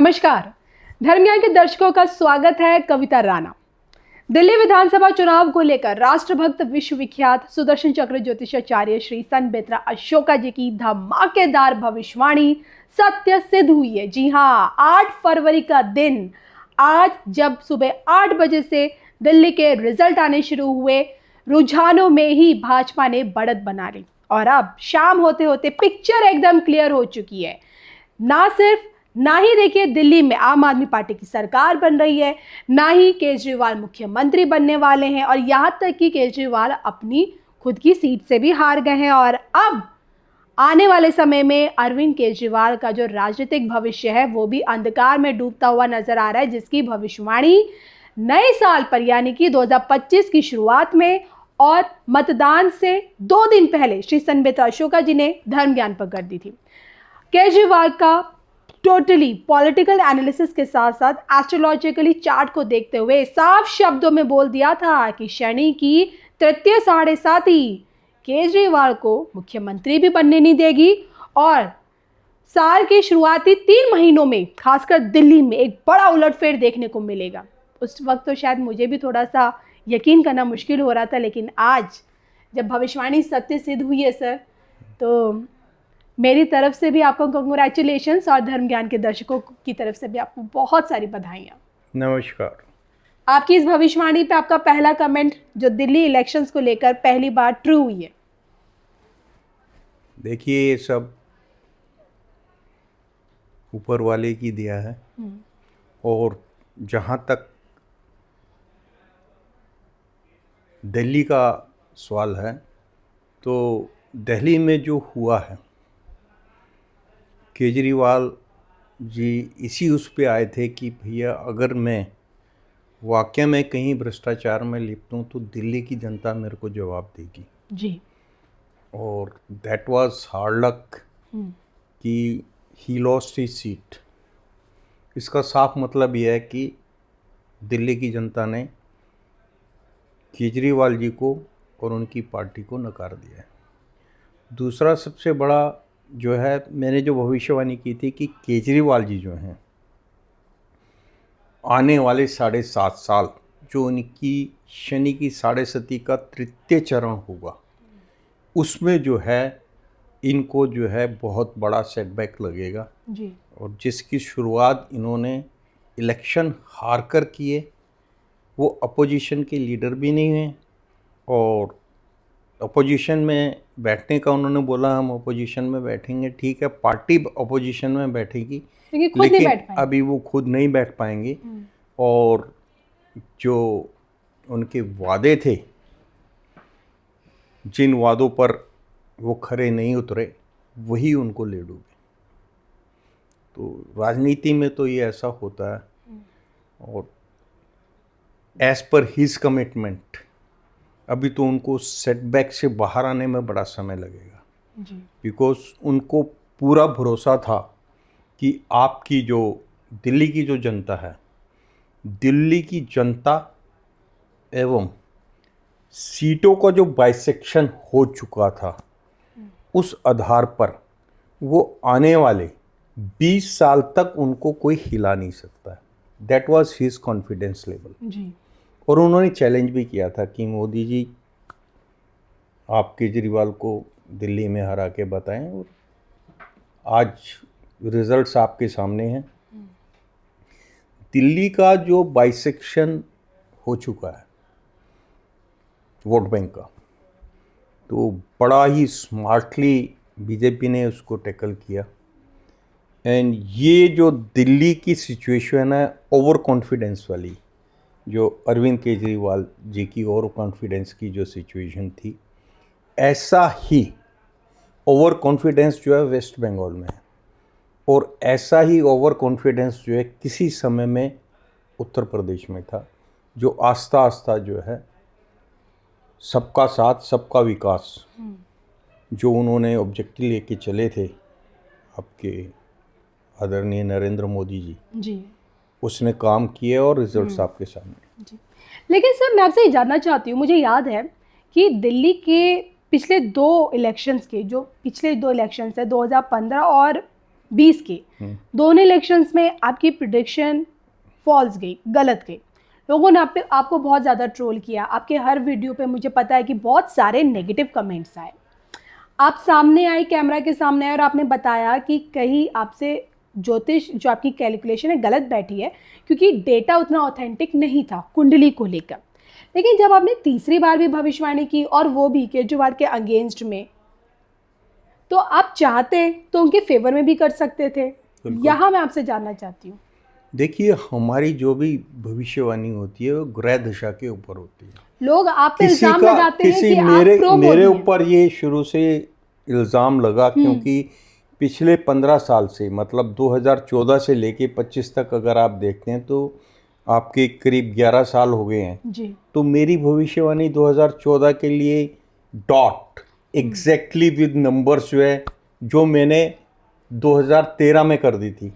नमस्कार, धर्म ज्ञान के दर्शकों का स्वागत है। कविता राणा। दिल्ली विधानसभा चुनाव को लेकर राष्ट्रभक्त विश्वविख्यात सुदर्शन चक्र ज्योतिषाचार्य श्री संत बेतरा अशोका जी की धमाकेदार भविष्यवाणी सत्य सिद्ध हुई है। जी हाँ, 8 फरवरी का दिन आज जब सुबह 8 बजे से दिल्ली के रिजल्ट आने शुरू हुए, रुझानों में ही भाजपा ने बढ़त बना ली और अब शाम होते होते पिक्चर एकदम क्लियर हो चुकी है। ना ही देखिए दिल्ली में आम आदमी पार्टी की सरकार बन रही है, ना ही केजरीवाल मुख्यमंत्री बनने वाले हैं और यहाँ तक कि केजरीवाल अपनी खुद की सीट से भी हार गए हैं। और अब आने वाले समय में अरविंद केजरीवाल का जो राजनीतिक भविष्य है वो भी अंधकार में डूबता हुआ नजर आ रहा है, जिसकी भविष्यवाणी नए साल पर यानी कि 2025 की शुरुआत में और मतदान से 2 दिन पहले श्री संत बेतरा अशोका जी ने धर्म ज्ञान पर कर दी थी। केजरीवाल का टोटली पॉलिटिकल एनालिसिस के साथ साथ एस्ट्रोलॉजिकली चार्ट को देखते हुए साफ शब्दों में बोल दिया था कि शनि की तृतीय 7.5 केजरीवाल को मुख्यमंत्री भी बनने नहीं देगी और साल के शुरुआती 3 महीनों में खासकर दिल्ली में एक बड़ा उलटफेर देखने को मिलेगा। उस वक्त तो शायद मुझे भी थोड़ा सा यकीन करना मुश्किल हो रहा था, लेकिन आज जब भविष्यवाणी सत्य सिद्ध हुई है सर, तो मेरी तरफ से भी आपको कांग्रेचुलेशंस और धर्म ज्ञान के दर्शकों की तरफ से भी आपको बहुत सारी बधाइयाँ। नमस्कार। आपकी इस भविष्यवाणी पे आपका पहला कमेंट जो दिल्ली इलेक्शंस को लेकर पहली बार ट्रू हुई है। देखिए, ये सब ऊपर वाले की दिया है और जहाँ तक दिल्ली का सवाल है तो दिल्ली में जो हुआ है, केजरीवाल जी इसी उस पे आए थे कि भैया अगर मैं वाकई में कहीं भ्रष्टाचार में लिप्त हूँ तो दिल्ली की जनता मेरे को जवाब देगी जी। और दैट वाज हार्ड लक कि ही लॉस्ट हिज सीट। इसका साफ मतलब यह है कि दिल्ली की जनता ने केजरीवाल जी को और उनकी पार्टी को नकार दिया है। दूसरा सबसे बड़ा जो है, मैंने जो भविष्यवाणी की थी कि केजरीवाल जी जो हैं आने वाले 7.5 साल जो उनकी शनि की 7.5 का तृतीय चरण होगा, उसमें जो है इनको जो है बहुत बड़ा सेटबैक लगेगा जी। और जिसकी शुरुआत इन्होंने इलेक्शन हार कर किए। वो अपोजिशन के लीडर भी नहीं हैं और अपोजिशन में बैठने का उन्होंने बोला हम अपोजिशन में बैठेंगे, ठीक है, पार्टी अपोजिशन में बैठेगी लेकिन अभी वो खुद नहीं बैठ पाएंगे और जो उनके वादे थे, जिन वादों पर वो खरे नहीं उतरे, वही उनको ले डूबे। तो राजनीति में तो ये ऐसा होता है और एज पर हिज कमिटमेंट अभी तो उनको सेटबैक से बाहर आने में बड़ा समय लगेगा जी। बिकॉज उनको पूरा भरोसा था कि आपकी जो दिल्ली की जो जनता है, दिल्ली की जनता एवं सीटों का जो बाइसेक्शन हो चुका था, उस आधार पर वो आने वाले 20 साल तक उनको कोई हिला नहीं सकता है। That was his confidence level ji. और उन्होंने चैलेंज भी किया था कि मोदी जी आप केजरीवाल को दिल्ली में हरा के बताएं और आज रिजल्ट्स आपके सामने हैं। दिल्ली का जो बाइसेक्शन हो चुका है वोट बैंक का, तो बड़ा ही स्मार्टली बीजेपी ने उसको टैकल किया। एंड ये जो दिल्ली की सिचुएशन है ओवर कॉन्फिडेंस वाली, जो अरविंद केजरीवाल जी की ओवर कॉन्फिडेंस की जो सिचुएशन थी, ऐसा ही ओवर कॉन्फिडेंस जो है वेस्ट बंगाल में है और ऐसा ही ओवर कॉन्फिडेंस जो है किसी समय में उत्तर प्रदेश में था, जो आस्ता आस्ता जो है सबका साथ सबका विकास जो उन्होंने ऑब्जेक्टिव लेके चले थे आपके आदरणीय नरेंद्र मोदी जी, उसने काम किए और रिजल्ट्स आपके सामने जी। लेकिन सर मैं आपसे ये जानना चाहती हूँ, मुझे याद है कि दिल्ली के पिछले 2 इलेक्शंस है 2015 और 20 के दोनों इलेक्शंस में आपकी प्रिडिक्शन फॉल्स गई, गलत गई। लोगों ने आपको बहुत ज़्यादा ट्रोल किया, आपके हर वीडियो पे मुझे पता है कि बहुत सारे नेगेटिव कमेंट्स आए। आप सामने आए, कैमरा के सामने आए और आपने बताया कि कहीं आपसे ज्योतिष जो आपकी कैलकुलेशन है गलत बैठी है, क्योंकि डेटा उतना ऑथेंटिक नहीं था कुंडली को लेकर। लेकिन जब आपने तीसरी बार भी भविष्यवाणी की और वो भी केजरीवाल के अगेंस्ट में, तो आप चाहते तो उनके फेवर में भी कर सकते थे। यहाँ मैं आपसे जानना चाहती हूँ। देखिए, हमारी जो भी भविष्यवाणी होती है वो ग्रह दशा के ऊपर होती है। लोग आप पे इल्जाम लगाते हैं कि मेरे आप प्रो मोदी मेरे हैं। ऊपर ये शुरू से इल्ज़ाम लगा, क्योंकि पिछले 15 साल से, मतलब 2014 से लेके 25 तक अगर आप देखते हैं तो आपके करीब 11 साल हो गए हैं जी। तो मेरी भविष्यवाणी 2014 के लिए डॉट एग्जैक्टली विद नंबर्स जो है जो मैंने 2013 में कर दी थी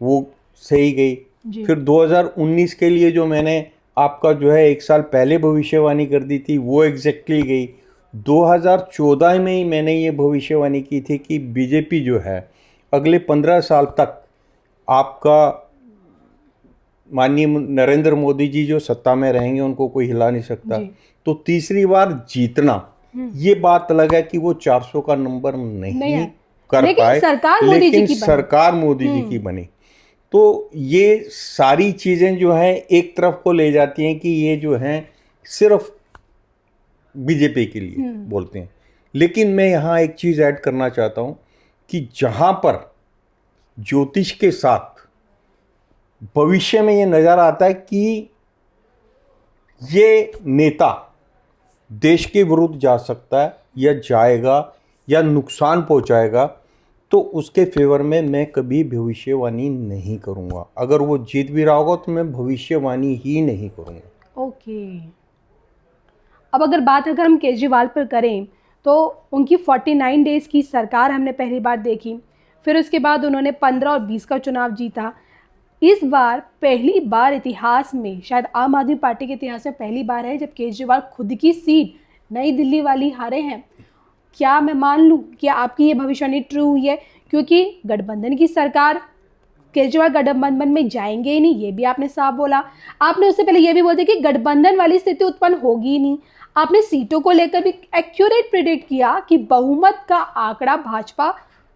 वो सही गई। जी। फिर 2019 के लिए जो मैंने आपका जो है 1 साल पहले भविष्यवाणी कर दी थी वो एग्जैक्टली गई। 2014 में ही मैंने ये भविष्यवाणी की थी कि बीजेपी जो है अगले 15 साल तक आपका माननीय नरेंद्र मोदी जी जो सत्ता में रहेंगे उनको कोई हिला नहीं सकता। जी। तो तीसरी बार जीतना ये बात अलग है कि वो 400 का नंबर नहीं है। कर लेकिन पाए, सरकार मोदी जी लेकिन की बनी। सरकार मोदी जी की बनी। तो ये सारी चीज़ें जो हैं एक तरफ को ले जाती हैं कि ये जो हैं सिर्फ बीजेपी के लिए बोलते हैं। लेकिन मैं यहाँ एक चीज़ ऐड करना चाहता हूँ कि जहाँ पर ज्योतिष के साथ भविष्य में ये नज़र आता है कि ये नेता देश के विरुद्ध जा सकता है या जाएगा या नुकसान पहुंचाएगा, तो उसके फेवर में मैं कभी भविष्यवाणी नहीं करूंगा। अगर वो जीत भी रहा होगा तो मैं भविष्यवाणी ही नहीं करूंगा। ओके। अब अगर हम केजरीवाल पर करें तो उनकी 49 डेज की सरकार हमने पहली बार देखी, फिर उसके बाद उन्होंने 15 और 20 का चुनाव जीता। इस बार पहली बार इतिहास में, शायद आम आदमी पार्टी के इतिहास में पहली बार है जब केजरीवाल खुद की सीट नई दिल्ली वाली हारे हैं। क्या मैं मान लूँ कि आपकी ये भविष्यवाणी ट्रू हुई है? क्योंकि गठबंधन की सरकार, केजरीवाल गठबंधन में जाएंगे ही नहीं, ये भी आपने साफ बोला। आपने उससे पहले ये भी बोल दिया कि गठबंधन वाली स्थिति उत्पन्न होगी ही नहीं। आपने सीटों को लेकर भी एक्यूरेट प्रिडिक्ट किया कि बहुमत का आंकड़ा भाजपा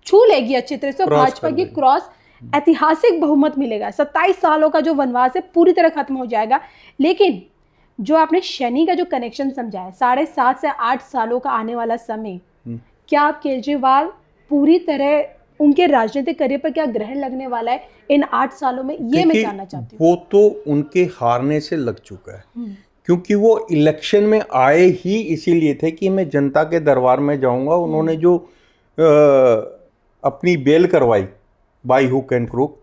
छू लेगी अच्छी तरह से, भाजपा की क्रॉस ऐतिहासिक बहुमत मिलेगा। 27 सालों का जो वनवास है पूरी तरह खत्म हो जाएगा। लेकिन जो आपने शनि का जो कनेक्शन समझाया, 7.5 से 8 सालों का आने वाला समय, क्या आप केजरीवाल पूरी तरह उनके राजनीतिक करियर पर क्या ग्रहण लगने वाला है इन 8 सालों में, ये मैं जानना चाहती हूँ। वो तो उनके हारने से लग चुका है, क्योंकि वो इलेक्शन में आए ही इसीलिए थे कि मैं जनता के दरबार में जाऊंगा। उन्होंने जो अपनी बेल करवाई बाई हुक एंड क्रुक,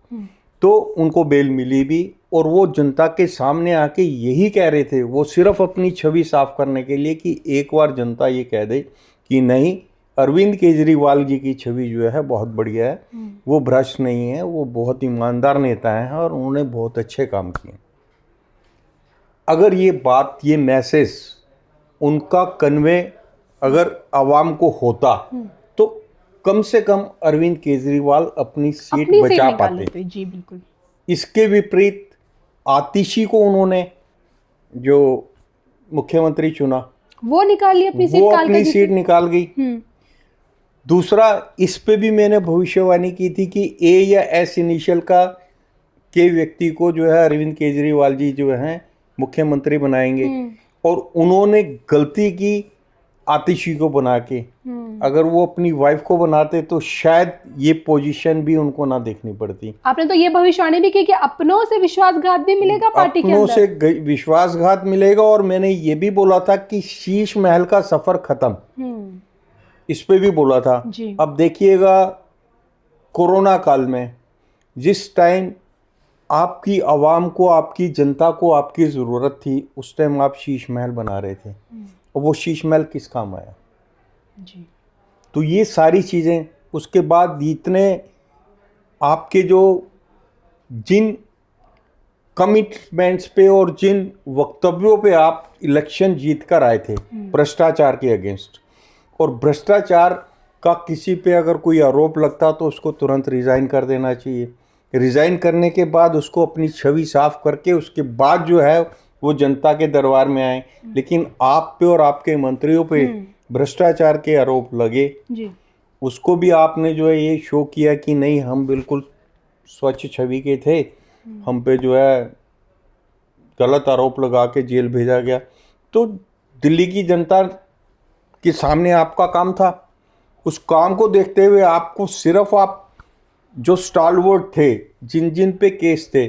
तो उनको बेल मिली भी, और वो जनता के सामने आके यही कह रहे थे, वो सिर्फ अपनी छवि साफ करने के लिए कि एक बार जनता ये कह दे कि नहीं, अरविंद केजरीवाल जी की छवि जो है बहुत बढ़िया है, वो भ्रष्ट नहीं है, वो बहुत ईमानदार नेता हैं और उन्होंने बहुत अच्छे काम किए। अगर ये बात, ये मैसेज उनका कन्वे अगर आवाम को होता तो कम से कम अरविंद केजरीवाल अपनी सीट बचा पाते। जी बिल्कुल। इसके विपरीत आतिशी को उन्होंने जो मुख्यमंत्री चुना, वो निकाल ली अपनी सीट, वो अपनी सीट निकाल गई। दूसरा, इस पे भी मैंने भविष्यवाणी की थी कि ए या एस इनिशियल का के व्यक्ति को जो है अरविंद केजरीवाल जी जो हैं मुख्यमंत्री बनाएंगे, और उन्होंने गलती की आतिशी को बना के। अगर वो अपनी वाइफ को बनाते तो शायद ये पोजीशन भी उनको ना देखनी पड़ती। आपने तो ये भविष्यवाणी भी की कि अपनों से विश्वासघात भी मिलेगा पार्टी के अंदर, अपनों से विश्वासघात मिलेगा। और मैंने ये भी बोला था कि शीश महल का सफर खत्म, इस पे भी बोला था। अब देखिएगा, कोरोना काल में जिस टाइम आपकी आवाम को, आपकी जनता को आपकी ज़रूरत थी, उस टाइम आप शीश महल बना रहे थे, और वो शीश महल किस काम आया? जी। तो ये सारी चीज़ें, उसके बाद इतने आपके जो जिन कमिटमेंट्स पे और जिन वक्तव्यों पे आप इलेक्शन जीत कर आए थे भ्रष्टाचार के अगेंस्ट, और भ्रष्टाचार का किसी पे अगर कोई आरोप लगता तो उसको तुरंत रिज़ाइन कर देना चाहिए। रिज़ाइन करने के बाद उसको अपनी छवि साफ करके उसके बाद जो है वो जनता के दरबार में आए। लेकिन आप पे और आपके मंत्रियों पे भ्रष्टाचार के आरोप लगे, जी। उसको भी आपने जो है ये शो किया कि नहीं हम बिल्कुल स्वच्छ छवि के थे, हम पे जो है गलत आरोप लगा के जेल भेजा गया। तो दिल्ली की जनता के सामने आपका काम था, उस काम को देखते हुए आपको सिर्फ आप जो स्टालवर्ड थे, जिन जिन पे केस थे,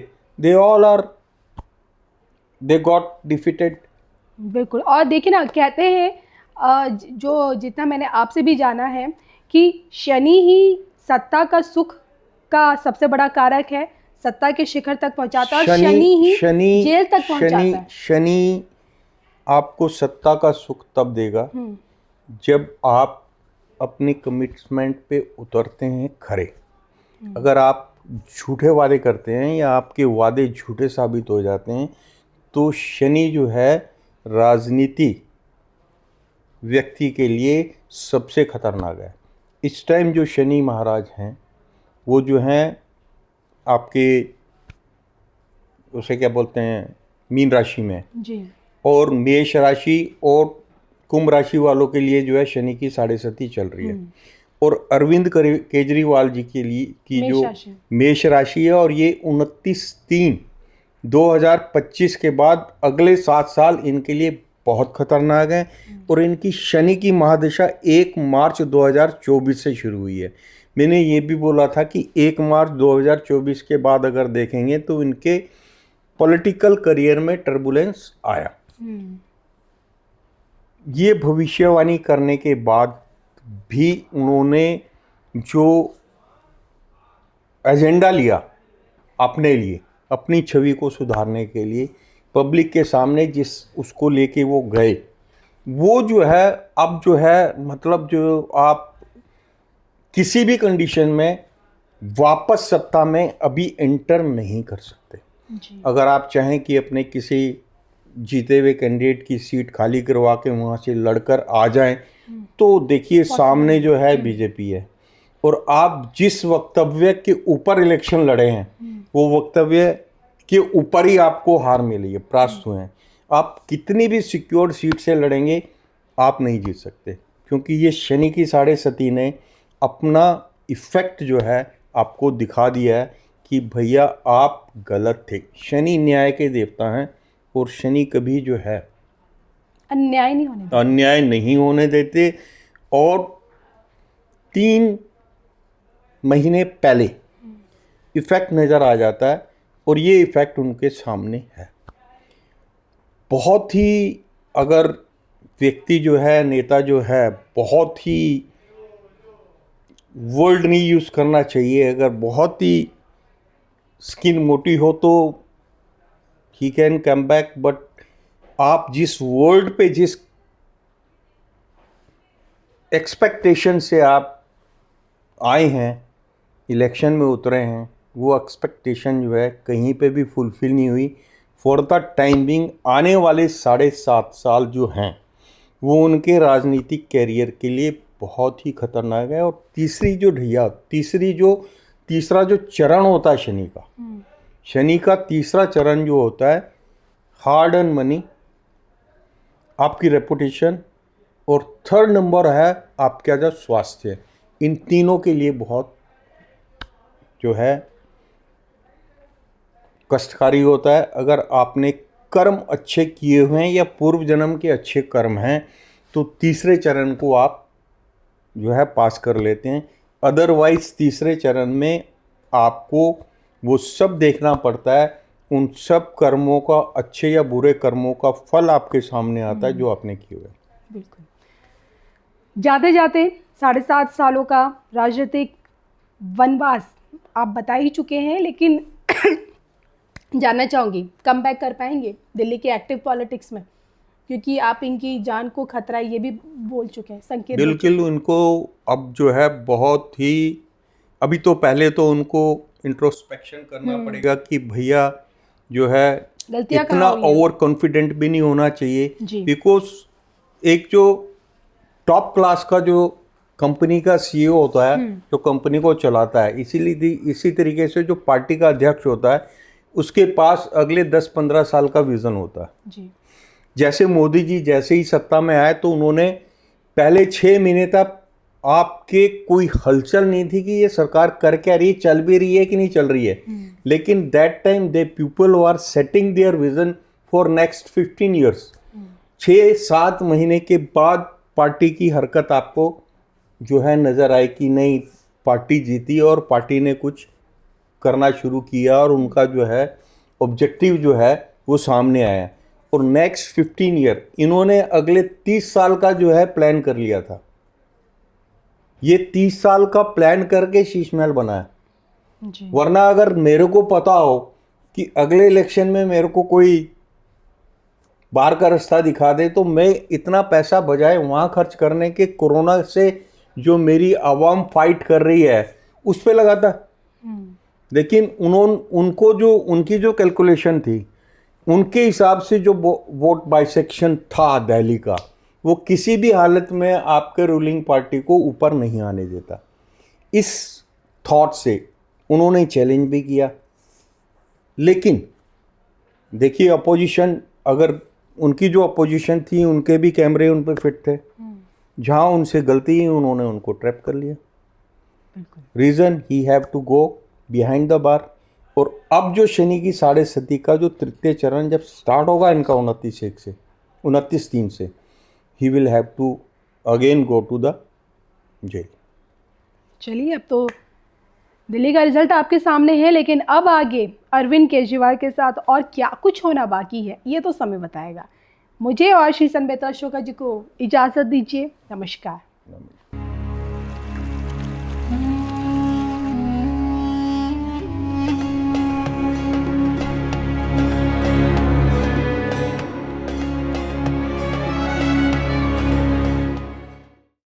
दे गॉट डिफीटेड। बिल्कुल। और देखिए ना, कहते हैं जो जितना मैंने आपसे भी जाना है कि शनि ही सत्ता का सुख का सबसे बड़ा कारक है, सत्ता के शिखर तक पहुंचाता है और शनि ही जेल तक पहुंचाता है। शनि आपको सत्ता का सुख तब देगा जब आप अपनी कमिटमेंट पे उतरते हैं खरे। अगर आप झूठे वादे करते हैं या आपके वादे झूठे साबित हो जाते हैं तो शनि जो है राजनीति व्यक्ति के लिए सबसे खतरनाक है। इस टाइम जो शनि महाराज हैं वो जो हैं आपके उसे क्या बोलते हैं मीन राशि में जी। और मेष राशि और कुंभ राशि वालों के लिए जो है शनि की 7.5 चल रही है। और अरविंद केजरीवाल जी के लिए की जो मेष राशि है और ये 29/3/2025 के बाद अगले 7 साल इनके लिए बहुत खतरनाक है। और इनकी शनि की महादशा 1 मार्च 2024 से शुरू हुई है। मैंने ये भी बोला था कि 1 मार्च 2024 के बाद अगर देखेंगे तो इनके पॉलिटिकल करियर में टर्बुलेंस आया। ये भविष्यवाणी करने के बाद भी उन्होंने जो एजेंडा लिया अपने लिए, अपनी छवि को सुधारने के लिए, पब्लिक के सामने जिस उसको लेके वो गए, वो जो है अब जो है मतलब जो आप किसी भी कंडीशन में वापस सत्ता में अभी एंटर नहीं कर सकते। जी। अगर आप चाहें कि अपने किसी जीते हुए कैंडिडेट की सीट खाली करवा के वहाँ से लड़कर आ जाएं तो देखिए सामने जो है बीजेपी है और आप जिस वक्तव्य के ऊपर इलेक्शन लड़े हैं वो वक्तव्य के ऊपर ही आपको हार मिली है, परास्त हुए हैं। आप कितनी भी सिक्योर्ड सीट से लड़ेंगे आप नहीं जीत सकते क्योंकि ये शनि की 7.5 ने अपना इफेक्ट जो है आपको दिखा दिया है कि भैया आप गलत थे। शनि न्याय के देवता हैं और शनि कभी जो है अन्याय नहीं होने देते। और 3 महीने पहले इफेक्ट नज़र आ जाता है और ये इफेक्ट उनके सामने है। बहुत ही अगर व्यक्ति जो है, नेता जो है, बहुत ही वर्ड नहीं यूज़ करना चाहिए, अगर बहुत ही स्किन मोटी हो तो he can come back, but आप जिस वर्ल्ड पे जिस एक्सपेक्टेशन से आप आए हैं, इलेक्शन में उतरे हैं, वो एक्सपेक्टेशन जो है कहीं पे भी फुलफिल नहीं हुई। फॉर द टाइम बिंग आने वाले 7.5 साल जो हैं वो उनके राजनीतिक कैरियर के लिए बहुत ही खतरनाक है। और तीसरा जो चरण होता है शनि का तीसरा चरण जो होता है हार्ड अर्न मनी, आपकी रेपुटेशन, और 3rd नंबर है आपका जो स्वास्थ्य। इन तीनों के लिए बहुत जो है कष्टकारी होता है। अगर आपने कर्म अच्छे किए हुए हैं या पूर्व जन्म के अच्छे कर्म हैं तो तीसरे चरण को आप जो है पास कर लेते हैं। अदरवाइज तीसरे चरण में आपको वो सब देखना पड़ता है, उन सब कर्मों का, अच्छे या बुरे कर्मों का फल आपके सामने आता है जो आपने किए हुए। बिल्कुल। जाते जाते 7.5 सालों का राजनीतिक वनवास आप बता ही चुके हैं, लेकिन जानना चाहूँगी कम बैक कर पाएंगे दिल्ली के एक्टिव पॉलिटिक्स में, क्योंकि आप इनकी जान को खतरा ये भी बोल चुके हैं, संकेत दे चुके हैं। बिल्कुल, उनको अब जो है बहुत ही, अभी तो पहले तो उनको इंट्रोस्पेक्शन करना पड़ेगा कि भैया जो है इतना ओवर कॉन्फिडेंट भी नहीं होना चाहिए, बिकॉज एक जो टॉप क्लास का जो कंपनी का सीईओ होता है जो कंपनी को चलाता है, इसीलिए इसी तरीके से जो पार्टी का अध्यक्ष होता है उसके पास अगले 10-15 साल का विजन होता है जी। जैसे मोदी जी जैसे ही सत्ता में आए तो उन्होंने पहले 6 महीने तक आपके कोई हलचल नहीं थी कि ये सरकार कर क्या रही है, चल भी रही है कि नहीं चल रही है, लेकिन that time they people are setting their vision for next 15 years. 6-7 महीने के बाद पार्टी की हरकत आपको जो है नज़र आए कि नहीं पार्टी जीती और पार्टी ने कुछ करना शुरू किया और उनका जो है ऑब्जेक्टिव जो है वो सामने आया। और नेक्स्ट 15 ईयर इन्होंने अगले 30 साल का जो है प्लान कर लिया था। ये 30 साल का प्लान करके शीश महल बनाया। जी। वरना अगर मेरे को पता हो कि अगले इलेक्शन में मेरे को कोई बाहर का रास्ता दिखा दे तो मैं इतना पैसा बजाय वहाँ खर्च करने के कोरोना से जो मेरी आवाम फाइट कर रही है उस पर लगाता। लेकिन उनको जो उनकी जो कैलकुलेशन थी उनके हिसाब से जो वोट बाइसेक्शन था दिल्ली का वो किसी भी हालत में आपके रूलिंग पार्टी को ऊपर नहीं आने देता। इस थॉट से उन्होंने चैलेंज भी किया। लेकिन देखिए अपोजिशन, अगर उनकी जो अपोजिशन थी उनके भी कैमरे उन पर फिट थे, जहां उनसे गलती ही उन्होंने उनको ट्रैप कर लिया। Reason he have to go behind the bar. और अब जो शनि की 7.5 का जो तृतीय चरण जब स्टार्ट होगा इनका 29/3 से he will have to again go to the jail. चलिए, अब तो दिल्ली का रिजल्ट आपके सामने है, लेकिन अब आगे अरविंद केजरीवाल के साथ और क्या कुछ होना बाकी है ये तो समय बताएगा। मुझे और श्री सन बेत्रा अशोका जी को इजाज़त दीजिए। नमस्कार।